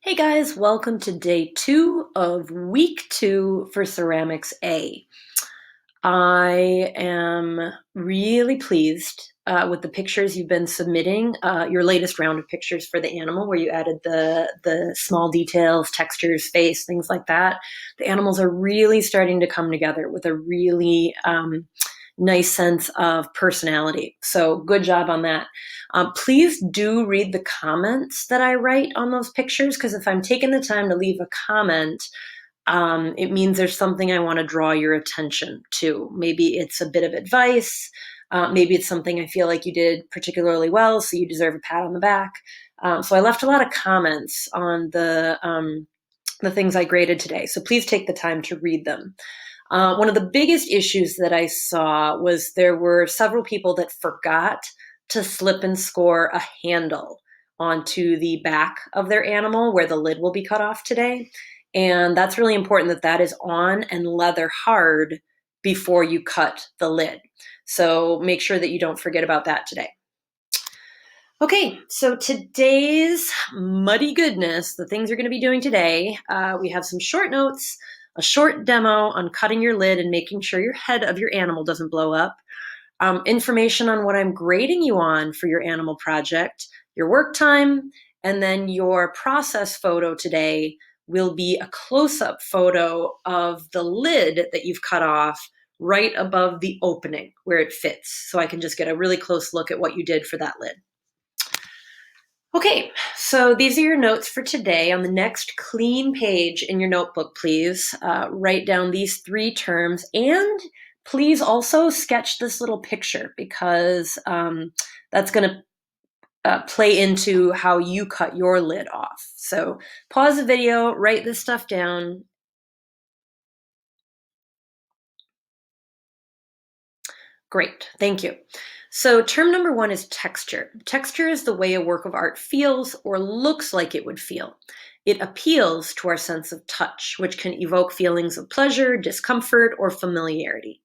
Hey guys, welcome to day 2 of week 2 for Ceramics A. I am really pleased with the pictures you've been submitting, your latest round of pictures for the animal where you added the small details, textures, face, things like that. The animals are really starting to come together with a really nice sense of personality. So good job on that. Please do read the comments that I write on those pictures, because if I'm taking the time to leave a comment, it means there's something I want to draw your attention to. Maybe it's a bit of advice. Maybe it's something I feel like you did particularly well, so you deserve a pat on the back. So I left a lot of comments on the things I graded today. So please take the time to read them. One of the biggest issues that I saw was there were several people that forgot to slip and score a handle onto the back of their animal where the lid will be cut off today. And that's really important that that is on and leather hard before you cut the lid. So make sure that you don't forget about that today. Okay, so today's muddy goodness, the things you're going to be doing today, we have some short notes, a short demo on cutting your lid and making sure your head of your animal doesn't blow up, information on what I'm grading you on for your animal project, your work time, and then your process photo today will be a close-up photo of the lid that you've cut off right above the opening where it fits. So I can just get a really close look at what you did for that lid. Okay, so these are your notes for today. On the next clean page in your notebook, please write down these 3 terms, and please also sketch this little picture, because that's going to play into how you cut your lid off. So pause the video, write this stuff down. Great, thank you. So term number 1 is texture. Texture is the way a work of art feels or looks like it would feel. It appeals to our sense of touch, which can evoke feelings of pleasure, discomfort, or familiarity.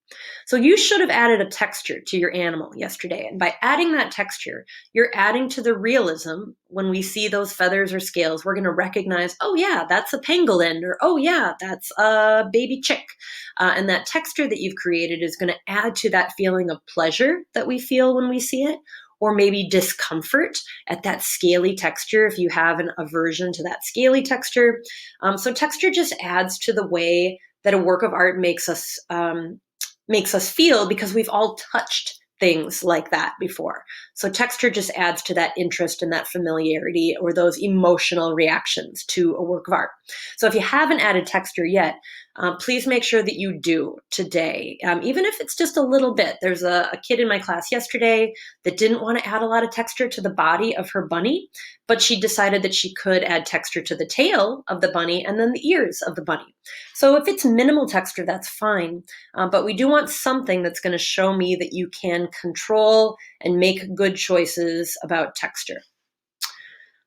So you should have added a texture to your animal yesterday. And by adding that texture, you're adding to the realism. When we see those feathers or scales, we're going to recognize, oh yeah, that's a pangolin, or oh yeah, that's a baby chick. And that texture that you've created is going to add to that feeling of pleasure that we feel when we see it, or maybe discomfort at that scaly texture if you have an aversion to that scaly texture. So texture just adds to the way that a work of art makes us feel, because we've all touched things like that before. So texture just adds to that interest and that familiarity, or those emotional reactions to a work of art. So if you haven't added texture yet, please make sure that you do today, even if it's just a little bit. There's a kid in my class yesterday that didn't want to add a lot of texture to the body of her bunny, but she decided that she could add texture to the tail of the bunny and then the ears of the bunny. So if it's minimal texture, that's fine. But we do want something that's going to show me that you can control and make good choices about texture.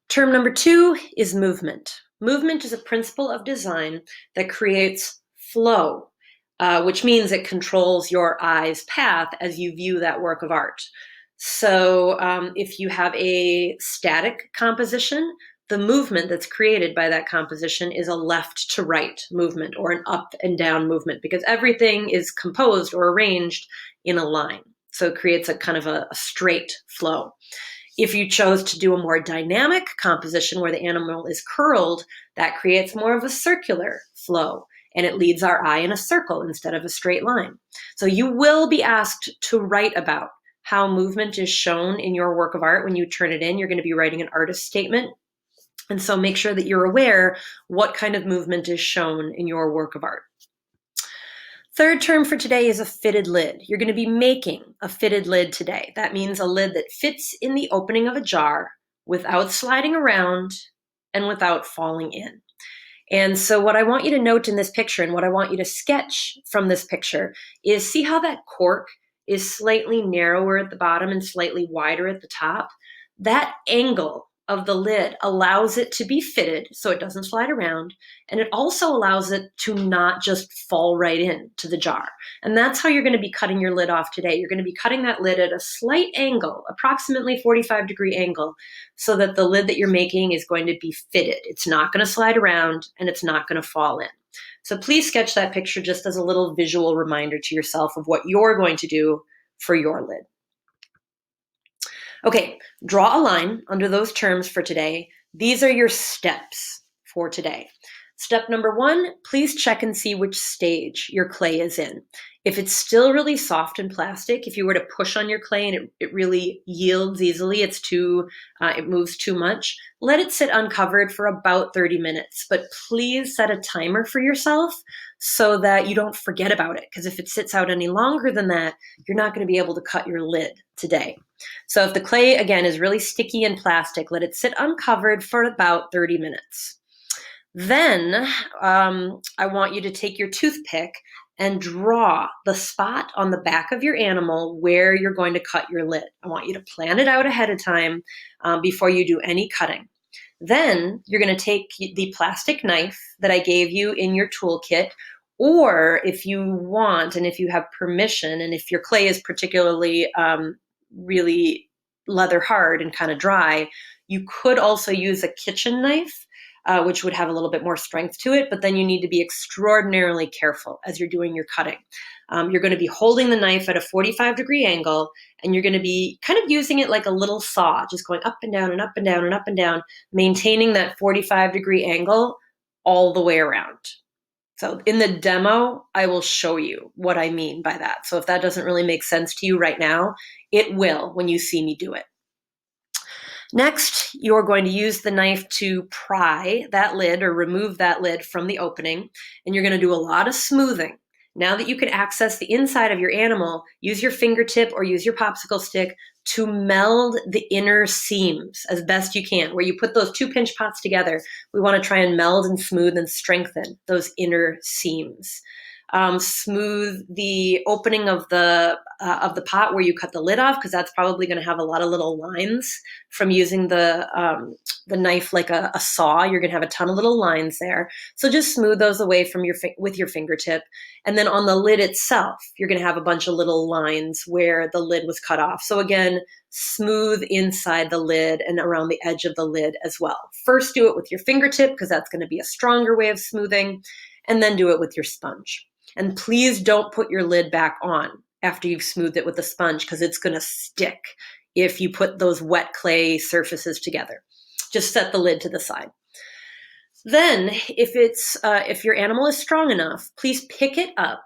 Term number 2 is movement. Movement is a principle of design that creates flow, which means it controls your eye's path as you view that work of art. So if you have a static composition, the movement that's created by that composition is a left to right movement, or an up and down movement, because everything is composed or arranged in a line. So it creates a kind of a straight flow. If you chose to do a more dynamic composition where the animal is curled, that creates more of a circular flow, and it leads our eye in a circle instead of a straight line. So you will be asked to write about how movement is shown in your work of art when you turn it in. You're going to be writing an artist statement. And so make sure that you're aware what kind of movement is shown in your work of art. Third term for today is a fitted lid. You're going to be making a fitted lid today. That means a lid that fits in the opening of a jar without sliding around and without falling in. And so what I want you to note in this picture, and what I want you to sketch from this picture, is see how that cork is slightly narrower at the bottom and slightly wider at the top? That angle of the lid allows it to be fitted so it doesn't slide around, and it also allows it to not just fall right into the jar. And that's how you're going to be cutting your lid off today. You're going to be cutting that lid at a slight angle, approximately 45-degree angle, so that the lid that you're making is going to be fitted. It's not going to slide around and it's not going to fall in. So please sketch that picture just as a little visual reminder to yourself of what you're going to do for your lid. Okay, draw a line under those terms for today. These are your steps for today. Step number 1, please check and see which stage your clay is in. If it's still really soft and plastic, if you were to push on your clay and it really yields easily, it moves too much, let it sit uncovered for about 30 minutes. But please set a timer for yourself so that you don't forget about it. Because if it sits out any longer than that, you're not going to be able to cut your lid today. So if the clay, again, is really sticky and plastic, let it sit uncovered for about 30 minutes. Then I want you to take your toothpick and draw the spot on the back of your animal where you're going to cut your lid. I want you to plan it out ahead of time before you do any cutting. Then you're going to take the plastic knife that I gave you in your toolkit, or if you want and if you have permission, and if your clay is particularly really leather hard and kind of dry, you could also use a kitchen knife, which would have a little bit more strength to it, but then you need to be extraordinarily careful as you're doing your cutting. You're going to be holding the knife at a 45-degree angle, and you're going to be kind of using it like a little saw, just going up and down and up and down and up and down, maintaining that 45-degree angle all the way around. So in the demo, I will show you what I mean by that. So if that doesn't really make sense to you right now, it will when you see me do it. Next, you're going to use the knife to pry that lid or remove that lid from the opening, and you're going to do a lot of smoothing. Now that you can access the inside of your animal, use your fingertip or use your popsicle stick to meld the inner seams as best you can. Where you put those two pinch pots together, we want to try and meld and smooth and strengthen those inner seams. Smooth the opening of the pot where you cut the lid off, because that's probably going to have a lot of little lines from using the knife like a saw. You're going to have a ton of little lines there. So just smooth those away from with your fingertip. And then on the lid itself, you're going to have a bunch of little lines where the lid was cut off. So again, smooth inside the lid and around the edge of the lid as well. First, do it with your fingertip, because that's going to be a stronger way of smoothing, and then do it with your sponge. And please don't put your lid back on after you've smoothed it with a sponge, because it's going to stick if you put those wet clay surfaces together. Just set the lid to the side. Then, if your animal is strong enough, please pick it up,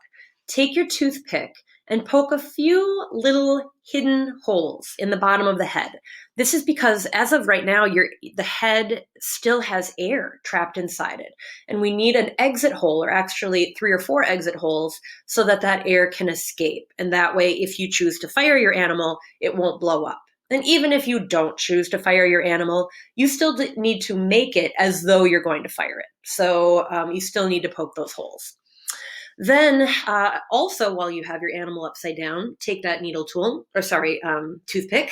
take your toothpick, and poke a few little hidden holes in the bottom of the head. This is because as of right now, the head still has air trapped inside it. And we need an exit hole, or actually 3 or 4 exit holes, so that air can escape. And that way, if you choose to fire your animal, it won't blow up. And even if you don't choose to fire your animal, you still need to make it as though you're going to fire it. So you still need to poke those holes. Then also, while you have your animal upside down, take that toothpick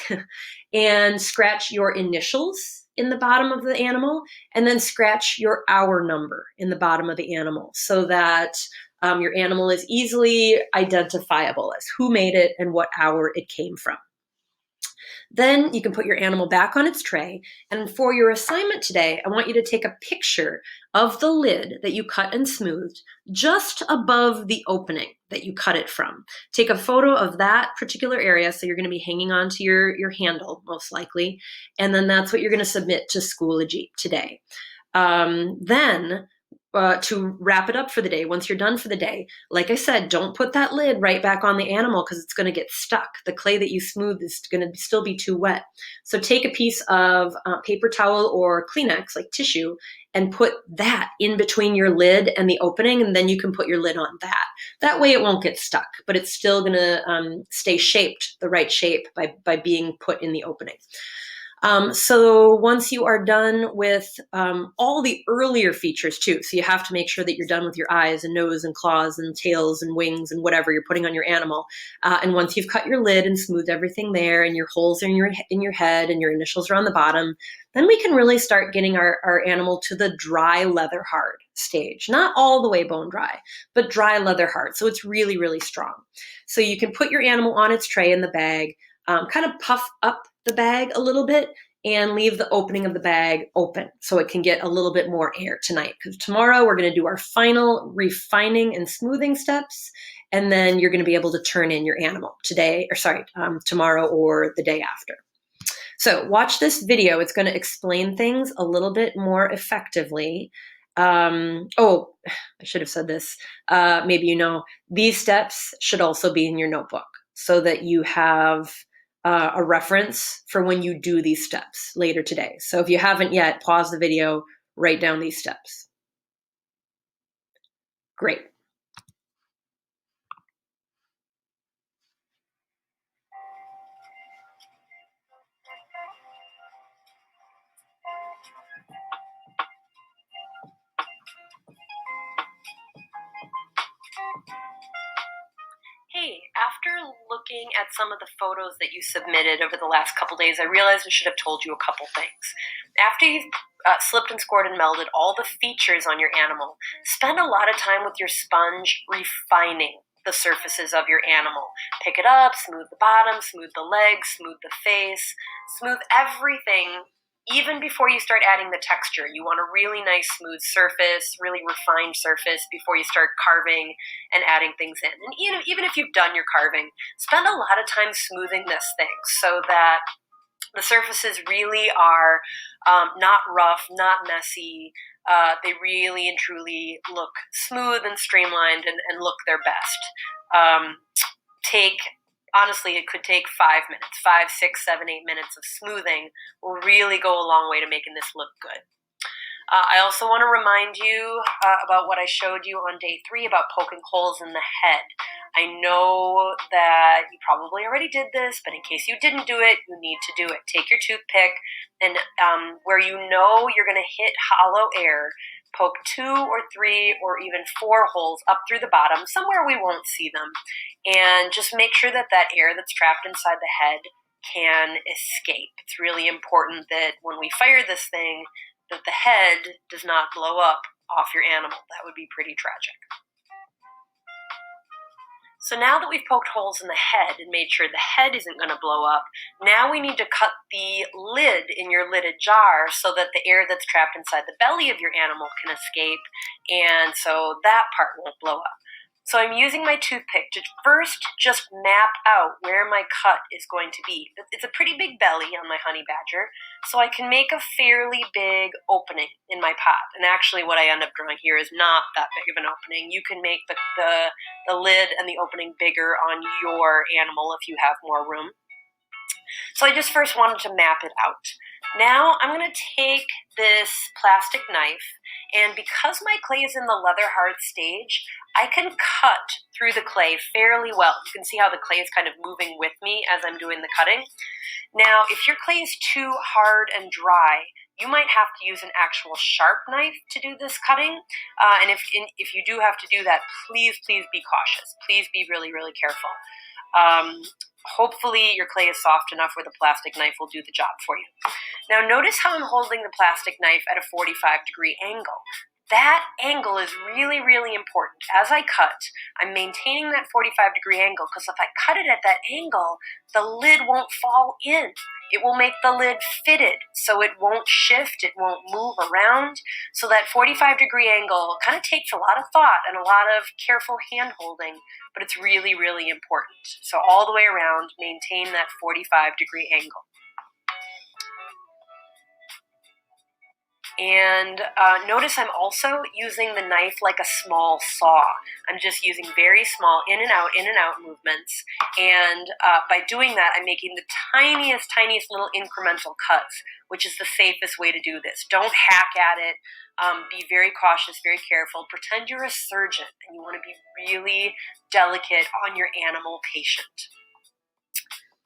and scratch your initials in the bottom of the animal, and then scratch your hour number in the bottom of the animal, so that your animal is easily identifiable as who made it and what hour it came from. Then you can put your animal back on its tray, and for your assignment today, I want you to take a picture of the lid that you cut and smoothed just above the opening that you cut it from. Take a photo of that particular area, so you're going to be hanging onto your handle, most likely, and then that's what you're going to submit to Schoology today. Then to wrap it up for the day, once you're done for the day, like I said, don't put that lid right back on the animal, because it's going to get stuck. The clay that you smoothed is going to still be too wet. So take a piece of paper towel or Kleenex, like tissue, and put that in between your lid and the opening, and then you can put your lid on that. That way it won't get stuck, but it's still going to stay shaped the right shape by being put in the opening. So once you are done with all the earlier features too, so you have to make sure that you're done with your eyes and nose and claws and tails and wings and whatever you're putting on your animal. And once you've cut your lid and smoothed everything there, and your holes are in your head and your initials are on the bottom, then we can really start getting our animal to the dry leather hard stage. Not all the way bone dry, but dry leather hard. So it's really, really strong. So you can put your animal on its tray in the bag, kind of puff up the bag a little bit and leave the opening of the bag open so it can get a little bit more air tonight. Because tomorrow we're going to do our final refining and smoothing steps, and then you're going to be able to turn in your animal tomorrow or the day after. So watch this video. It's going to explain things a little bit more effectively. Oh, I should have said this. Maybe you know, these steps should also be in your notebook so that you have a reference for when you do these steps later today. So if you haven't yet, pause the video, write down these steps. Great. Hey, after looking at some of the photos that you submitted over the last couple days, I realized I should have told you a couple things. After you've slipped and scored and melded all the features on your animal, spend a lot of time with your sponge refining the surfaces of your animal. Pick it up, smooth the bottom, smooth the legs, smooth the face, smooth everything. Even before you start adding the texture, you want a really nice smooth surface, really refined surface before you start carving and adding things in. And even if you've done your carving, spend a lot of time smoothing this thing so that the surfaces really are not rough, not messy. They really and truly look smooth and streamlined and look their best. Honestly, it could take 5 minutes, 5, 6, 7, 8 minutes of smoothing will really go a long way to making this look good. I also want to remind you about what I showed you on day 3 about poking holes in the head. I know that you probably already did this, but in case you didn't do it, you need to do it. Take your toothpick and where you know you're going to hit hollow air, poke 2 or 3 or even 4 holes up through the bottom, somewhere we won't see them, and just make sure that that air that's trapped inside the head can escape. It's really important that when we fire this thing, that the head does not blow up off your animal. That would be pretty tragic. So now that we've poked holes in the head and made sure the head isn't going to blow up, now we need to cut the lid in your lidded jar so that the air that's trapped inside the belly of your animal can escape, and so that part won't blow up. So I'm using my toothpick to first just map out where my cut is going to be. It's a pretty big belly on my honey badger, so I can make a fairly big opening in my pot. And actually what I end up drawing here is not that big of an opening. You can make the lid and the opening bigger on your animal if you have more room. So I just first wanted to map it out. Now I'm going to take this plastic knife, and because my clay is in the leather hard stage, I can cut through the clay fairly well. You can see how the clay is kind of moving with me as I'm doing the cutting. Now, if your clay is too hard and dry, you might have to use an actual sharp knife to do this cutting. And if you do have to do that, please be cautious. Please be really, really careful. Hopefully your clay is soft enough where the plastic knife will do the job for you. Now notice how I'm holding the plastic knife at a 45-degree angle. That angle is really, really important. As I cut, I'm maintaining that 45-degree angle because if I cut it at that angle, the lid won't fall in. It will make the lid fitted, so it won't shift, it won't move around. So that 45-degree angle kind of takes a lot of thought and a lot of careful hand-holding, but it's really, really important. So all the way around, maintain that 45-degree angle. And notice I'm also using the knife like a small saw. I'm just using very small in and out movements. And by doing that, I'm making the tiniest little incremental cuts, which is the safest way to do this. Don't hack at it. Be very cautious, very careful. Pretend you're a surgeon and you want to be really delicate on your animal patient.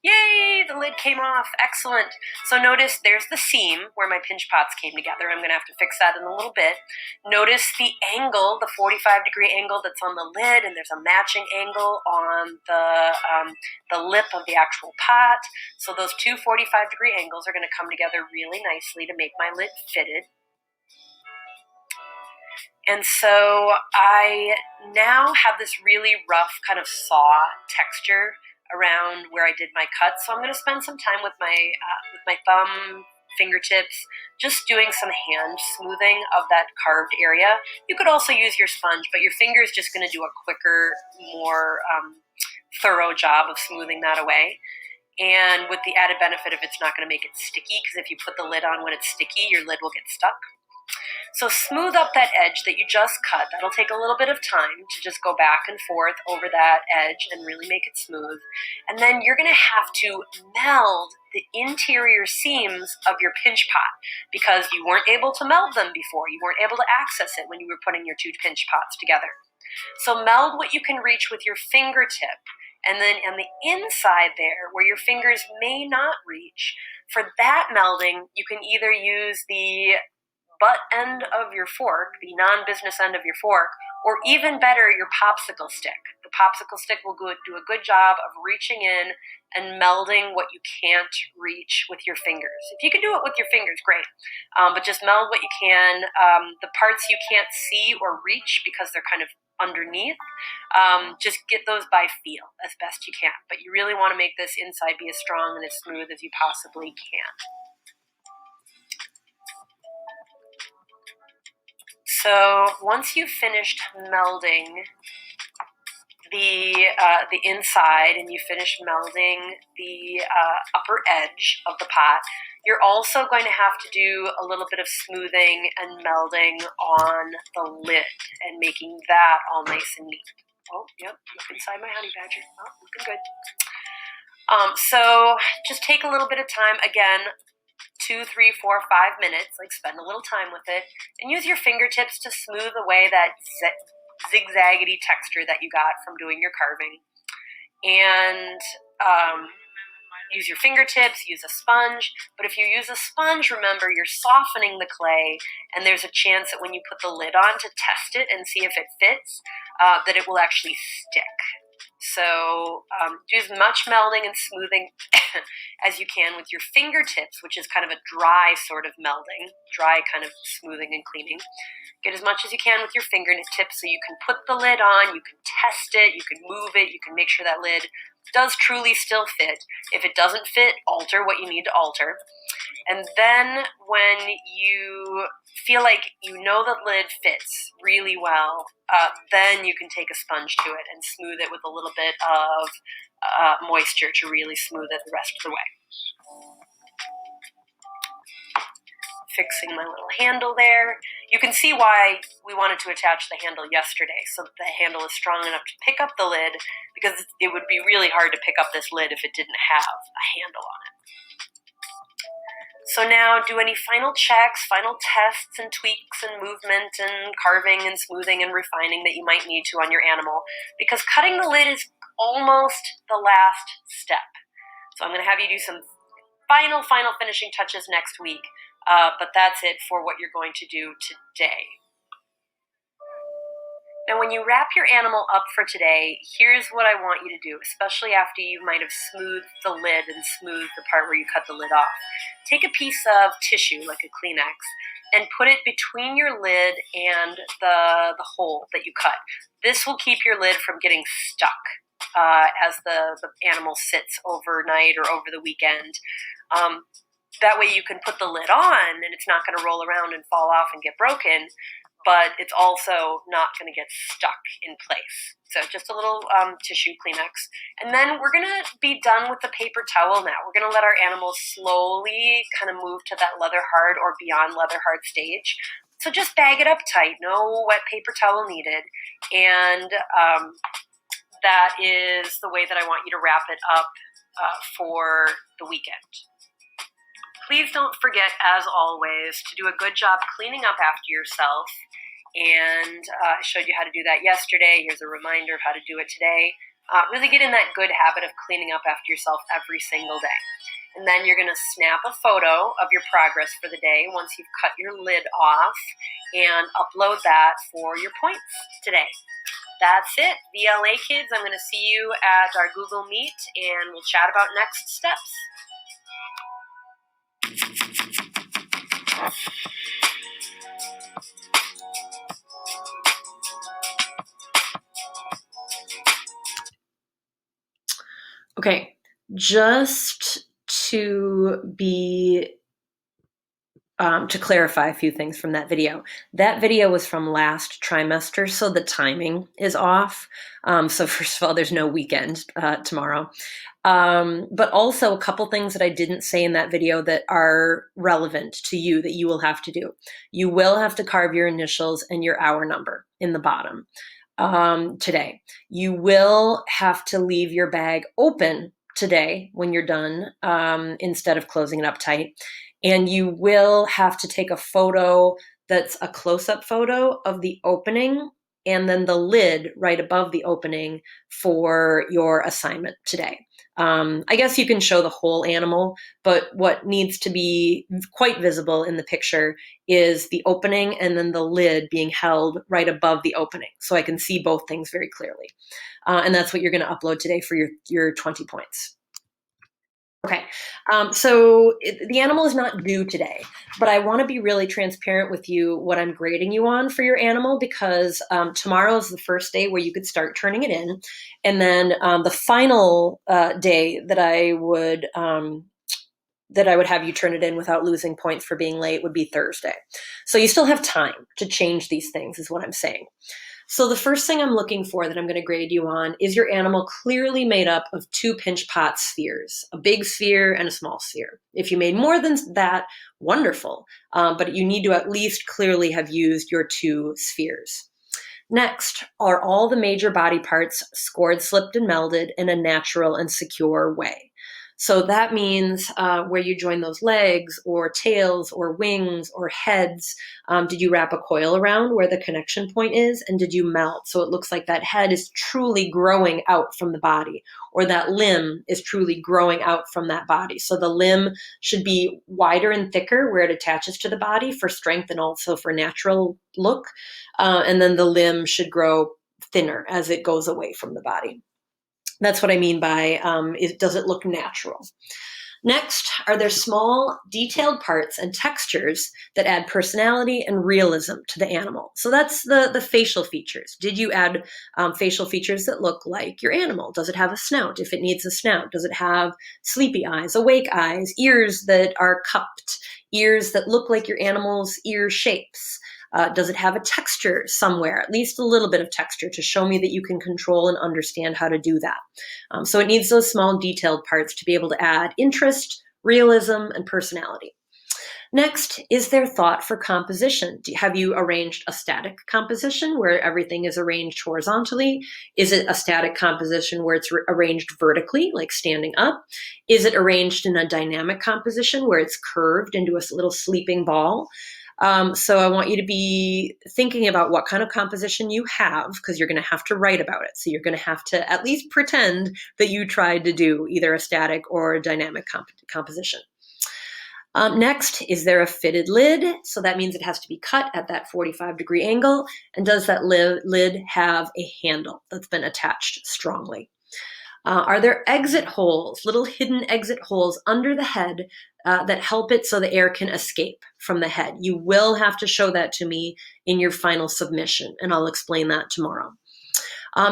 Yay, the lid came off. Excellent. So notice there's the seam where my pinch pots came together. I'm going to have to fix that in a little bit. Notice the angle, the 45-degree angle that's on the lid, and there's a matching angle on the lip of the actual pot. So those two 45-degree angles are going to come together really nicely to make my lid fitted. And so I now have this really rough kind of saw texture around where I did my cut. So I'm going to spend some time with my thumb, fingertips, just doing some hand smoothing of that carved area. You could also use your sponge, but your finger is just going to do a quicker, more thorough job of smoothing that away. And with the added benefit of it's not going to make it sticky, because if you put the lid on when it's sticky, your lid will get stuck. So smooth up that edge that you just cut. That'll take a little bit of time to just go back and forth over that edge and really make it smooth. And then you're going to have to meld the interior seams of your pinch pot because you weren't able to meld them before. You weren't able to access it when you were putting your two pinch pots together. So meld what you can reach with your fingertip. And then on the inside there, where your fingers may not reach, for that melding, you can either use the butt end of your fork, the non-business end of your fork, or even better, your popsicle stick. The popsicle stick will do a good job of reaching in and melding what you can't reach with your fingers. If you can do it with your fingers, great. But just meld what you can. The parts you can't see or reach because they're kind of underneath, just get those by feel as best you can. But you really want to make this inside be as strong and as smooth as you possibly can. So once you've finished melding the inside and you finish melding the upper edge of the pot, you're also going to have to do a little bit of smoothing and melding on the lid and making that all nice and neat. Oh, yep, look inside my honey badger. Oh, looking good. So just take a little bit of time, again, 2, 3, 4, 5 minutes, like spend a little time with it, and use your fingertips to smooth away that zigzaggedy texture that you got from doing your carving. And use your fingertips, use a sponge, but if you use a sponge, remember you're softening the clay, and there's a chance that when you put the lid on to test it and see if it fits, that it will actually stick. So do as much melding and smoothing as you can with your fingertips, which is kind of a dry sort of melding, dry kind of smoothing and cleaning. Get as much as you can with your fingertips so you can put the lid on, you can test it, you can move it, you can make sure that lid does truly still fit. If it doesn't fit, alter what you need to alter. And then when you feel like you know the lid fits really well, then you can take a sponge to it and smooth it with a little bit of moisture to really smooth it the rest of the way. Fixing my little handle there. You can see why we wanted to attach the handle yesterday, so that the handle is strong enough to pick up the lid, because it would be really hard to pick up this lid if it didn't have a handle on it. So now do any final checks, final tests and tweaks and movement and carving and smoothing and refining that you might need to on your animal, because cutting the lid is almost the last step. So I'm going to have you do some final finishing touches next week, but that's it for what you're going to do today. Now, when you wrap your animal up for today, here's what I want you to do, especially after you might have smoothed the lid and smoothed the part where you cut the lid off. Take a piece of tissue, like a Kleenex, and put it between your lid and the hole that you cut. This will keep your lid from getting stuck as the animal sits overnight or over the weekend. That way you can put the lid on and it's not going to roll around and fall off and get broken, but it's also not going to get stuck in place. So just a little tissue Kleenex. And then we're going to be done with the paper towel now. We're going to let our animals slowly kind of move to that leather hard or beyond leather hard stage. So just bag it up tight. No wet paper towel needed. And that is the way that I want you to wrap it up for the weekend. Please don't forget, as always, to do a good job cleaning up after yourself. And I showed you how to do that yesterday. Here's a reminder of how to do it today. Really get in that good habit of cleaning up after yourself every single day. And then you're going to snap a photo of your progress for the day once you've cut your lid off and upload that for your points today. That's it. VLA kids, I'm going to see you at our Google Meet and we'll chat about next steps. Okay, just to clarify a few things from that video. That video was from last trimester, so the timing is off. So first of all, there's no weekend tomorrow. But also a couple things that I didn't say in that video that are relevant to you that you will have to do. You will have to carve your initials and your hour number in the bottom today. You will have to leave your bag open today when you're done instead of closing it up tight. And you will have to take a photo that's a close-up photo of the opening and then the lid right above the opening for your assignment today. I guess you can show the whole animal, but what needs to be quite visible in the picture is the opening and then the lid being held right above the opening. So I can see both things very clearly. And that's what you're going to upload today for your 20 points. Okay, so the animal is not due today, but I want to be really transparent with you what I'm grading you on for your animal because tomorrow is the first day where you could start turning it in. And then the final day that I would have you turn it in without losing points for being late would be Thursday. So you still have time to change these things is what I'm saying. So the first thing I'm looking for that I'm going to grade you on is your animal clearly made up of 2 pinch pot spheres, a big sphere and a small sphere. If you made more than that, wonderful, but you need to at least clearly have used your 2 spheres. Next, are all the major body parts scored, slipped, and melded in a natural and secure way? So that means where you join those legs or tails or wings or heads, did you wrap a coil around where the connection point is and did you melt? So it looks like that head is truly growing out from the body or that limb is truly growing out from that body. So the limb should be wider and thicker where it attaches to the body for strength and also for natural look. And then the limb should grow thinner as it goes away from the body. That's what I mean by does it look natural? Next, are there small detailed parts and textures that add personality and realism to the animal? So that's the facial features. Did you add facial features that look like your animal? Does it have a snout if it needs a snout? Does it have sleepy eyes, awake eyes, ears that are cupped, ears that look like your animal's ear shapes? Does it have a texture somewhere, at least a little bit of texture to show me that you can control and understand how to do that? So it needs those small detailed parts to be able to add interest, realism, and personality. Next, is there thought for composition? Have you arranged a static composition where everything is arranged horizontally? Is it a static composition where it's arranged vertically, like standing up? Is it arranged in a dynamic composition where it's curved into a little sleeping ball? So I want you to be thinking about what kind of composition you have because you're going to have to write about it. So you're going to have to at least pretend that you tried to do either a static or a dynamic composition. Next, is there a fitted lid? So that means it has to be cut at that 45-degree angle. And does that lid have a handle that's been attached strongly? Are there exit holes, little hidden exit holes under the head that help it so the air can escape from the head? You will have to show that to me in your final submission, and I'll explain that tomorrow.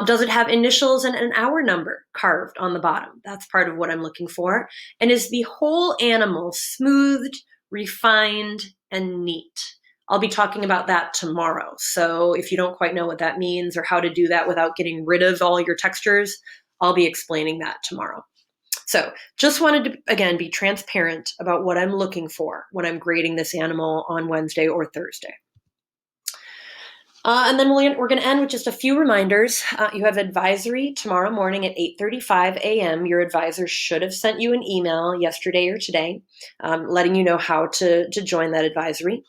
Does it have initials and an hour number carved on the bottom? That's part of what I'm looking for. And is the whole animal smoothed, refined, and neat? I'll be talking about that tomorrow. So if you don't quite know what that means or how to do that without getting rid of all your textures, I'll be explaining that tomorrow. So just wanted to, again, be transparent about what I'm looking for when I'm grading this animal on Wednesday or Thursday. And then we're going to end with just a few reminders. You have advisory tomorrow morning at 8:35 a.m. Your advisor should have sent you an email yesterday or today letting you know how to join that advisory.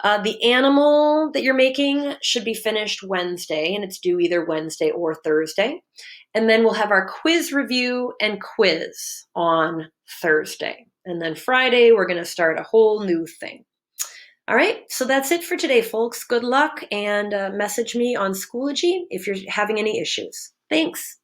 The animal that you're making should be finished Wednesday, and it's due either Wednesday or Thursday. And then we'll have our quiz review and quiz on Thursday. And then Friday, we're going to start a whole new thing. All right, so that's it for today, folks. Good luck, and message me on Schoology if you're having any issues. Thanks.